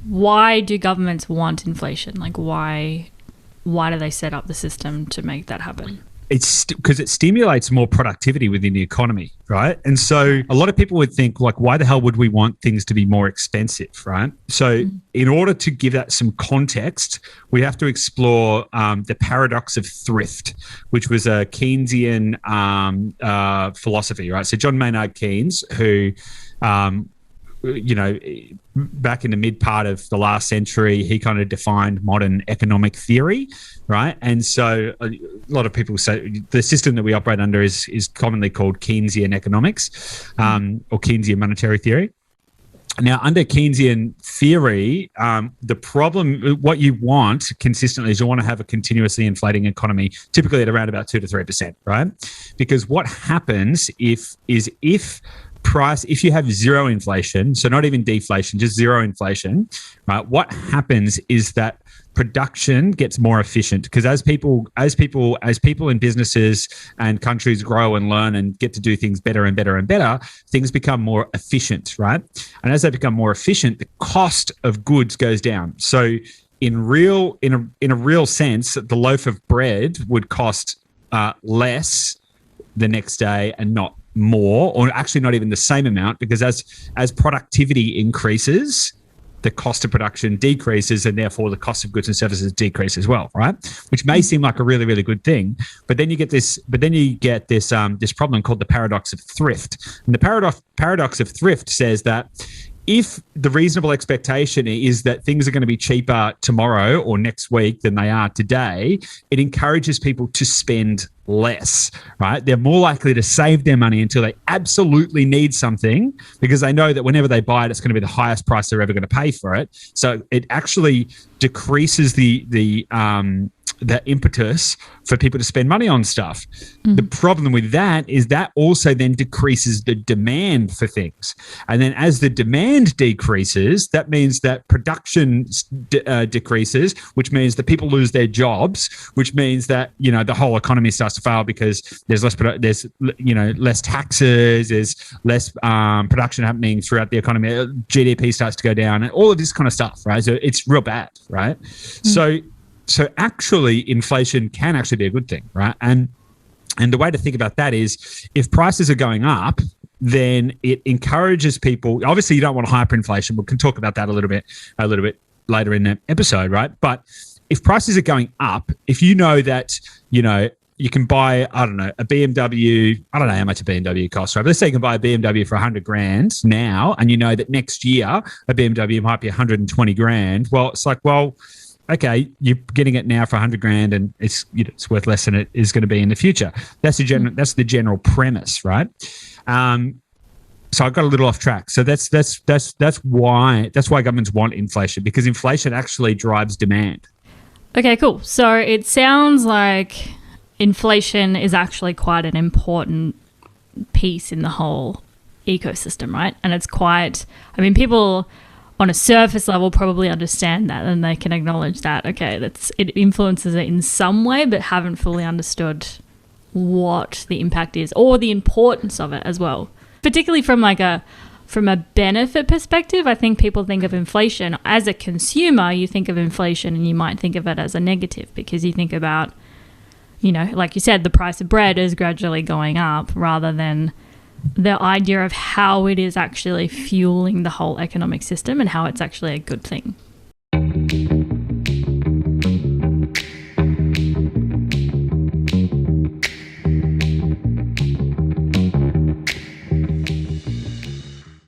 why do governments want inflation? Like, why do they set up the system to make that happen? It's because it stimulates more productivity within the economy, right? And so a lot of people would think, like, why the hell would we want things to be more expensive, right? So in order to give that some context, we have to explore the paradox of thrift, which was a Keynesian philosophy, right? So John Maynard Keynes, who back in the mid part of the last century, he kind of defined modern economic theory, right? And so a lot of people say the system that we operate under is commonly called Keynesian economics, or Keynesian monetary theory. Now, under Keynesian theory, the problem, what you want consistently is you want to have a continuously inflating economy, typically at around about 2 to 3%, right? Because what happens if you have zero inflation, so not even deflation, just zero inflation, right? What happens is that production gets more efficient, because as people in businesses and countries grow and learn and get to do things better and better and better, things become more efficient, right? And as they become more efficient, the cost of goods goes down. So in a real sense, the loaf of bread would cost less the next day and not more, or actually not even the same amount, because as productivity increases, the cost of production decreases, and therefore the cost of goods and services decrease as well, right? Which may seem like a really, really good thing, but then you get this this problem called the paradox of thrift. And the paradox of thrift says that if the reasonable expectation is that things are going to be cheaper tomorrow or next week than they are today, it encourages people to spend less, right? They're more likely to save their money until they absolutely need something, because they know that whenever they buy it, it's going to be the highest price they're ever going to pay for it. So it actually decreases the impetus for people to spend money on stuff. The problem with that is that also then decreases the demand for things. And then as the demand decreases, that means that production decreases, which means that people lose their jobs, which means that, the whole economy starts to fail because there's less taxes, there's less production happening throughout the economy, GDP starts to go down, and all of this kind of stuff, right? So it's real bad, right? So actually, inflation can actually be a good thing, right? And the way to think about that is, if prices are going up, then it encourages people. Obviously, you don't want hyperinflation. We can talk about that a little bit later in the episode, right? But if prices are going up, if you know that, you can buy, I don't know, a BMW. I don't know how much a BMW costs, right? But let's say you can buy a BMW for $100,000 now, and you know that next year a BMW might be $120,000. Well, it's like, okay, you're getting it now for $100,000, and it's worth less than it is going to be in the future. That's the general premise, right? So I got a little off track. So that's why governments want inflation, because inflation actually drives demand. Okay, cool. So it sounds like inflation is actually quite an important piece in the whole ecosystem, right? And it's people on a surface level probably understand that, and they can acknowledge that, okay, it influences it in some way, but haven't fully understood what the impact is or the importance of it as well. Particularly from a benefit perspective, I think people think of inflation as a consumer. You think of inflation and you might think of it as a negative, because you think about, like you said, the price of bread is gradually going up, rather than the idea of how it is actually fueling the whole economic system and how it's actually a good thing.